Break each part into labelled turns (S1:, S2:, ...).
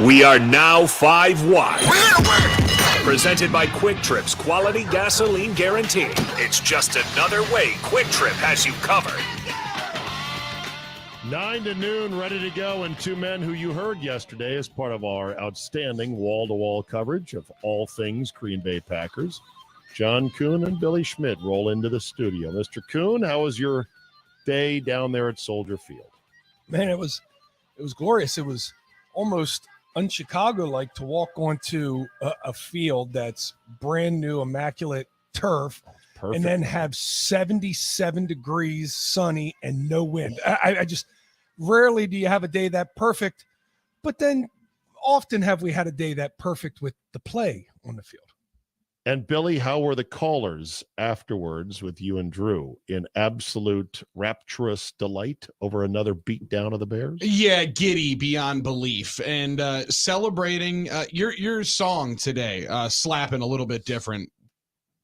S1: We are now 5 wide. Presented by Quick Trip's quality gasoline guarantee. It's just another way Quick Trip has you covered.
S2: 9 to noon, ready to go, and two men who you heard yesterday as part of our outstanding wall-to-wall coverage of all things Green Bay Packers. John Kuhn and Billy Schmidt roll into the studio. Mr. Kuhn, how was your day down there at Soldier Field?
S3: Man, it was glorious. It was almost un-Chicago-like to walk onto a field that's brand new, immaculate turf,
S2: Perfect.
S3: and then have 77 degrees, sunny, and no wind. I just rarely do you have a day that perfect, but then often have we had a day that perfect with the play on the field.
S2: And Billy, how were the callers afterwards with you and Drew in absolute rapturous delight over another beatdown of the Bears?
S4: Yeah, giddy beyond belief, and celebrating your song today, slapping a little bit different,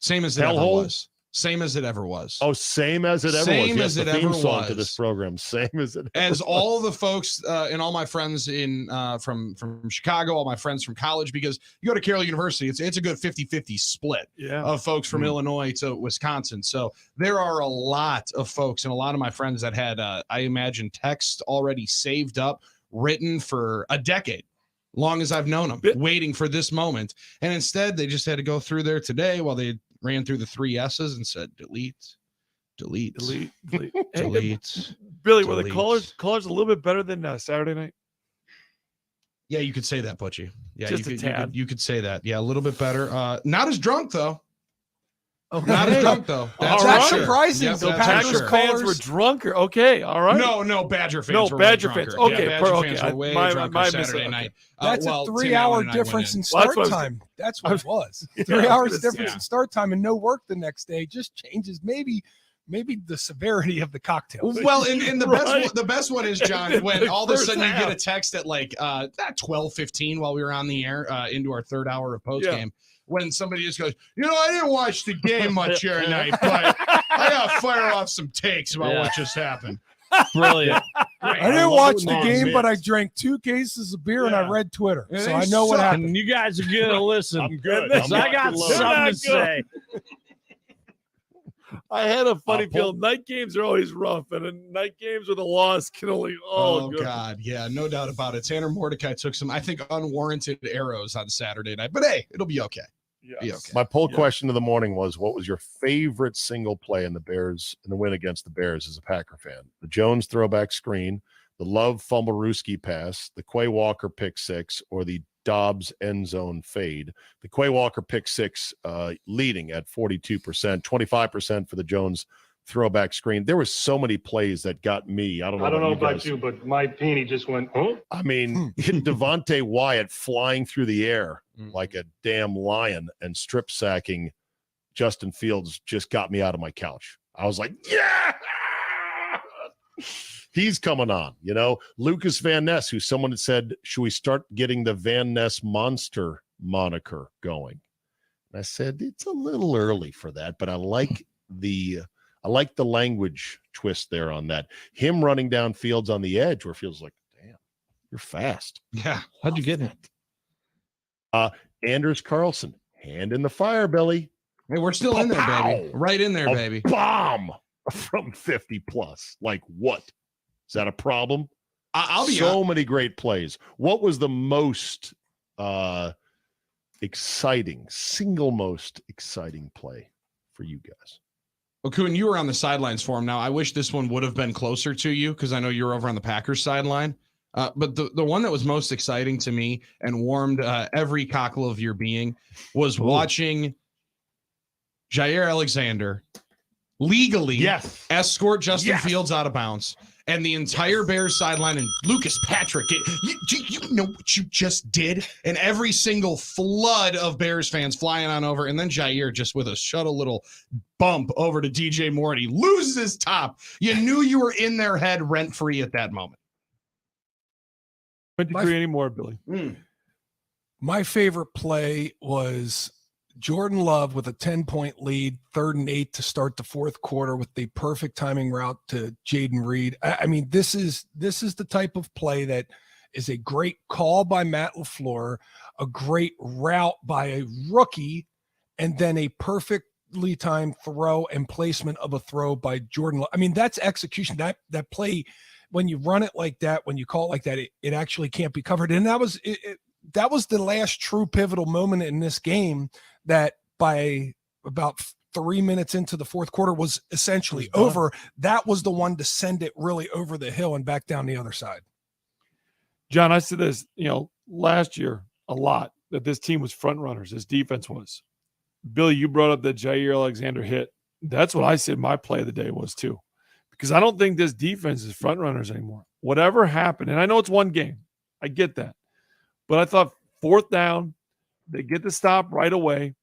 S4: same as it ever was. Same as it ever was.
S2: Oh, same as it ever was.
S4: Same
S2: Yes,
S4: as
S2: the
S4: it
S2: theme
S4: ever
S2: song
S4: was.
S2: to this program. Same as it ever
S4: As
S2: was.
S4: all the folks and all my friends in from Chicago, all my friends from college, because you go to Carroll University, it's a good 50-50 split of folks from Illinois to Wisconsin. So there are a lot of folks and a lot of my friends that had, I imagine, text already saved up, written for a decade. Long as I've known them, waiting for this moment. And instead, they just had to go through there today while they ran through the 3 S's and said, delete.
S5: Hey,
S4: Delete.
S5: Billy, were the callers a little bit better than Saturday night?
S4: Yeah, you could say that, Butchie. Yeah,
S5: Just a tad.
S4: you could say that. Yeah, a little bit better. Not as drunk, though.
S3: Okay.
S4: Not as drunk, though.
S3: That's
S4: for
S3: not
S4: sure.
S3: surprising.
S4: Yep,
S3: So
S4: that's
S3: Packers
S4: for sure.
S5: Fans were drunker. Okay, all right.
S4: No, Badger fans were
S5: Badger
S4: way
S5: fans.
S4: drunker.
S5: Okay,
S4: Yeah, Badger
S5: okay.
S4: fans were way
S5: My
S4: drunker Saturday
S5: mistake.
S4: night.
S3: That's
S4: well,
S3: a
S4: Tim
S3: 3-hour
S4: Allen and I went
S3: difference in
S5: Well,
S3: start
S5: that's what I was-
S3: time. That's what it was.
S5: Yeah,
S3: 3 hours
S5: that's-
S3: difference in start time and no work the next day just changes maybe the severity of the cocktails.
S4: Well, and the
S5: Right.
S4: best one is, John, when all of a
S5: First
S4: sudden you
S5: half.
S4: get a text at like 12:15 while we were on the air into our third hour of post game. When somebody just goes, I didn't watch the game much here tonight, but I got to fire off some takes about what just happened.
S6: Brilliant.
S3: I didn't watch the game, but I drank 2 cases of beer and I read Twitter.
S4: Yeah,
S3: So
S4: they
S3: I know what
S4: suck.
S3: happened.
S6: And you guys are good to listen.
S2: I'm good.
S6: So I got something to say.
S5: I had a funny
S2: I'll pull-
S5: feeling. Night games are always rough, and night games with a loss can only.
S4: Oh,
S5: good.
S4: God. Yeah, no doubt about it. Tanner Mordecai took some, I think, unwarranted arrows on Saturday night. But, hey, it'll be okay. Be okay.
S2: My poll question of the morning was, what was your favorite single play in the Bears, in the win against the Bears as a Packer fan? The Jones throwback screen, the Love Fumblerooski pass, the Quay Walker pick six, or the Dobbs end zone fade? The Quay Walker pick six leading at 42%, 25% for the Jones throwback screen. There were so many plays that got me. I don't know about
S7: you, but my panty just went, huh?
S2: I mean, Devontae Wyatt flying through the air like a damn lion and strip sacking Justin Fields just got me out of my couch. I was like, yeah, he's coming on. Lucas Van Ness, who someone had said, should we start getting the Van Ness monster moniker going? And I said, it's a little early for that, but I like the language twist there on that. Him running down Fields on the edge where Fields like, damn, you're fast.
S4: Yeah.
S6: How'd you get it?
S2: Anders Carlson, hand in the fire, Billy.
S4: Hey, we're still in there, baby. Right in there,
S2: A
S4: baby.
S2: bomb from 50 plus. Like what? Is that a problem?
S4: I'll be
S2: so many great plays. What was the most single most exciting play for you guys?
S4: Well, Kuhn, you were on the sidelines for him. Now, I wish this one would have been closer to you because I know you're over on the Packers sideline. But the one that was most exciting to me and warmed every cockle of your being was watching Jair Alexander legally escort Justin Fields out of bounds, and the entire Bears sideline and Lucas Patrick. You know what you just did? And every single flood of Bears fans flying on over, and then Jair just with a shuttle little bump over to DJ Moore, and he loses his top. You knew you were in their head rent-free at that moment.
S5: Couldn't agree anymore, Billy.
S3: My favorite play was Jordan Love with a 10-point lead, 3rd and 8 to start the fourth quarter with the perfect timing route to Jaden Reed. I mean, this is the type of play that is a great call by Matt LaFleur, a great route by a rookie, and then a perfectly timed throw and placement of a throw by Jordan. I mean, that's execution. That play, when you run it like that, when you call it like that, it actually can't be covered. And that was that was the last true pivotal moment in this game that by about 3 minutes into the fourth quarter was essentially over. That was the one to send it really over the hill and back down the other side.
S5: John, I said this, last year a lot, that this team was front runners. This defense was. Billy, you brought up that Jair Alexander hit. That's what I said my play of the day was too, because I don't think this defense is front runners anymore. Whatever happened, and I know it's one game. I get that. But I thought fourth down, they get the stop right away.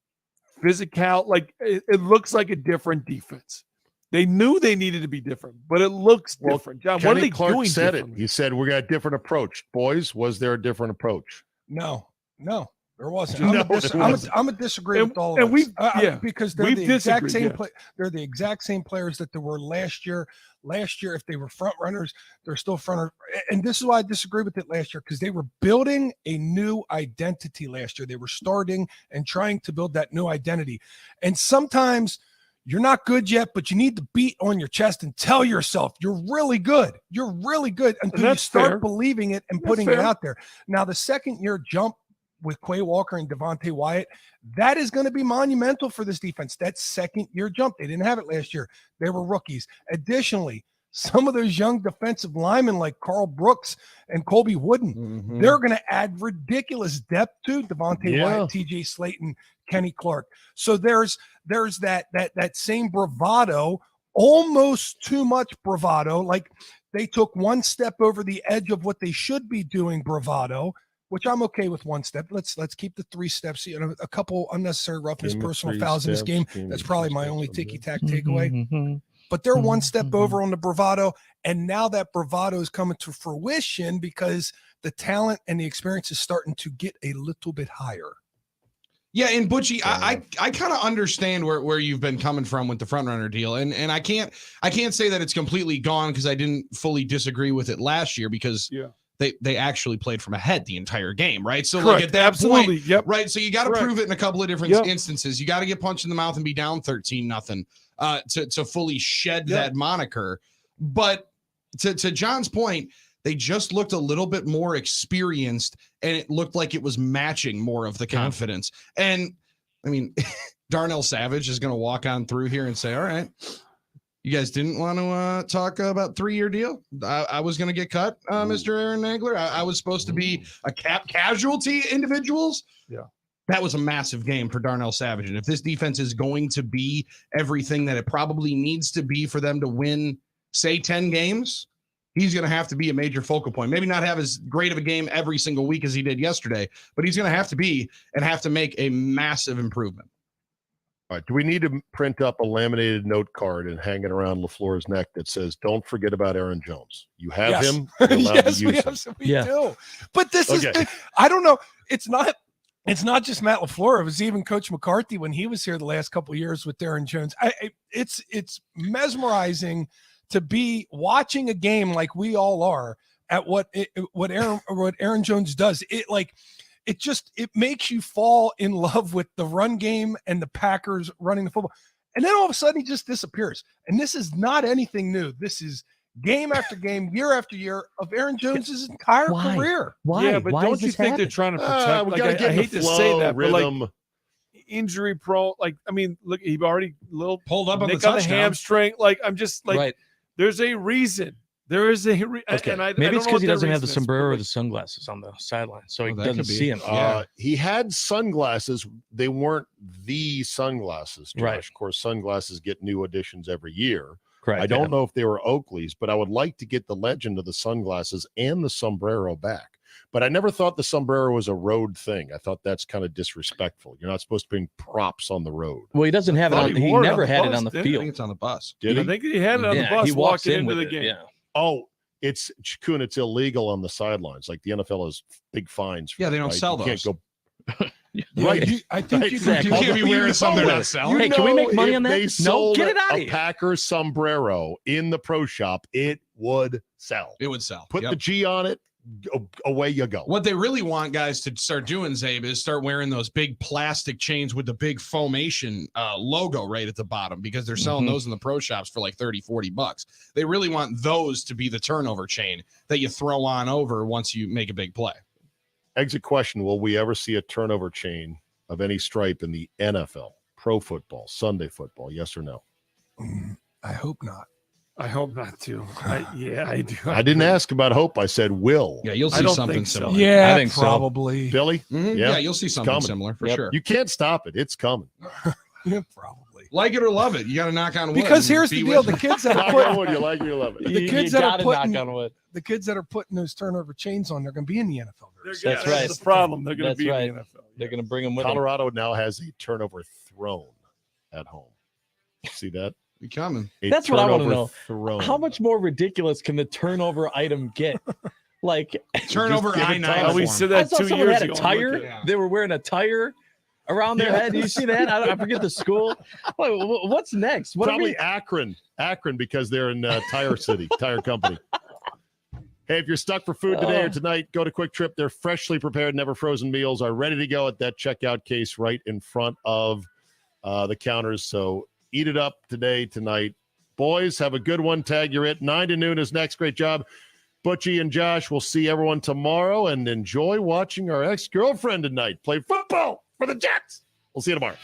S5: Physical, like it looks like a different defense. They knew they needed to be different, but it looks different. John, what are they
S2: Clark
S5: doing?
S2: Said it. He said we got a different approach. Boys, was there a different approach?
S3: No, there wasn't.
S2: No,
S3: I'm a disagree with all of us. Because they're the exact same they're the exact same players that there were last year. Last year, if they were front runners, they're still front runners. And this is why I disagree with it last year, because they were building a new identity last year. They were starting and trying to build that new identity. And sometimes you're not good yet, but you need to beat on your chest and tell yourself you're really good. You're really good until you start believing it and putting it out there. Now, the second year jump with Quay Walker and Devontae Wyatt, that is going to be monumental for this defense. That second year jump, they didn't have it last year. They were rookies. Additionally, some of those young defensive linemen like Carl Brooks and Colby Wooden, they're going to add ridiculous depth to Devontae Wyatt, TJ Slayton, Kenny Clark. So there's that same bravado, almost too much bravado. Like they took one step over the edge of what they should be doing bravado, which I'm okay with one step. Let's keep the 3 steps. A couple unnecessary roughness, personal fouls in this game. That's probably my only ticky-tack takeaway. But they're one step over on the bravado, and now that bravado is coming to fruition because the talent and the experience is starting to get a little bit higher.
S4: Yeah, and Butchie, I kind of understand where you've been coming from with the front runner deal, and I can't say that it's completely gone because I didn't fully disagree with it last year because they actually played from ahead the entire game, right? So like at that point, right? So you got to prove it in a couple of different instances. You got to get punched in the mouth and be down 13-0 to fully shed that moniker. But to John's point, they just looked a little bit more experienced, and it looked like it was matching more of the confidence. And I mean, Darnell Savage is going to walk on through here and say, all right, you guys didn't want to talk about 3-year deal. I was going to get cut, Mr. Aaron Nagler. I was supposed to be a casualty individuals.
S5: Yeah.
S4: That was a massive game for Darnell Savage. And if this defense is going to be everything that it probably needs to be for them to win, say 10 games, he's going to have to be a major focal point. Maybe not have as great of a game every single week as he did yesterday, but he's going to have to be and have to make a massive improvement.
S2: All right. Do we need to print up a laminated note card and hang it around LaFleur's neck that says, don't forget about Aaron Jones? You have him. You're allowed to use him.
S3: We do. But this is, I don't know. It's not just Matt LaFleur. It was even Coach McCarthy when he was here the last couple of years with Aaron Jones. It's mesmerizing to be watching a game like we all are at what Aaron Jones does. It makes you fall in love with the run game and the Packers running the football. And then all of a sudden he just disappears. And this is not anything new. This is game after game, year after year of Aaron Jones's entire career.
S5: Why? Yeah, but don't you think they're trying to protect? I hate to say that,
S2: rhythm.
S5: But like injury prone. Like I mean, look, he already
S4: pulled up on
S5: the hamstring. Like I'm just like, there's a reason. There is a reason.
S6: Maybe it's because he doesn't have the sombrero or the sunglasses on the sideline, so he doesn't see him.
S2: He had sunglasses. They weren't the sunglasses, Josh.
S6: Right.
S2: Of course, sunglasses get new editions every year.
S6: Correct.
S2: I don't know if they were Oakley's, but I would like to get the legend of the sunglasses and the sombrero back. But I never thought the sombrero was a road thing. I thought that's kind of disrespectful. You're not supposed to bring props on the road.
S6: Well, he doesn't have it on. He never had it on the field.
S4: I think it's on the bus.
S2: Did he?
S5: I think he had it on the bus.
S6: He walks
S5: walking
S6: in
S5: into the
S6: with
S5: game.
S6: it. Yeah.
S2: Oh, it's illegal on the sidelines. Like the NFL has big fines.
S4: They don't sell those.
S2: Can't go.
S3: Right. I think you
S4: can't be wearing something they're not selling.
S6: Hey, can we make money on that?
S2: They sold
S6: get it out of
S2: a
S6: here.
S2: Packers sombrero in the pro shop, it would sell.
S4: It would sell.
S2: Put the G on it. away you go.
S4: What they really want guys to start doing, Zabe, is start wearing those big plastic chains with the big Foamation logo right at the bottom, because they're selling those in the pro shops for like $30-$40. They really want those to be the turnover chain that you throw on over once you make a big play.
S2: Exit question: will we ever see a turnover chain of any stripe in the NFL, pro football, Sunday football? Yes or no?
S3: I hope not.
S5: I hope not too. I do.
S2: I didn't ask about hope. I said will.
S4: Yeah, you'll see something similar.
S3: Yeah,
S6: I think
S3: probably.
S6: so.
S2: Billy?
S4: Yeah, you'll see something similar for sure.
S2: You can't stop it. It's coming.
S3: Yeah, probably.
S4: Like it or love it, you got to knock on wood.
S3: Because here's the deal: the kids that are
S2: Knock on
S3: putting
S2: wood, you like it, you love it.
S3: the kids that are putting
S6: knock on wood.
S3: the kids that are putting those turnover chains on, they're going to be in the NFL.
S6: That's right.
S5: That's the problem. They're going to
S6: That's
S5: be
S6: right.
S5: in the NFL.
S6: They're going to bring them with them.
S2: Colorado now has a turnover throne at home. See that?
S4: You coming?
S2: A
S6: That's what I want to
S2: turnover
S6: know.
S2: throne.
S6: How much more ridiculous can the turnover item get? Like
S4: Turnover
S2: give it time.
S4: I-9
S5: We
S4: form.
S5: said
S6: I
S5: that
S6: saw
S5: 2
S6: someone
S5: years
S6: had a
S5: ago.
S6: tire.
S4: Yeah.
S6: They were wearing a tire around their head. Do you see that? I forget the school. What's next? What
S2: Probably Akron, because they're in Tire City, Tire Company. Hey, if you're stuck for food today or tonight, go to Quick Trip. Their freshly prepared, never frozen meals are ready to go at that checkout case right in front of the counters. So eat it up today, tonight. Boys, have a good one. Tag you're it. 9 to noon is next. Great job, Butchie and Josh. We'll see everyone tomorrow, and enjoy watching our ex-girlfriend tonight play football for the Jets. We'll see you tomorrow.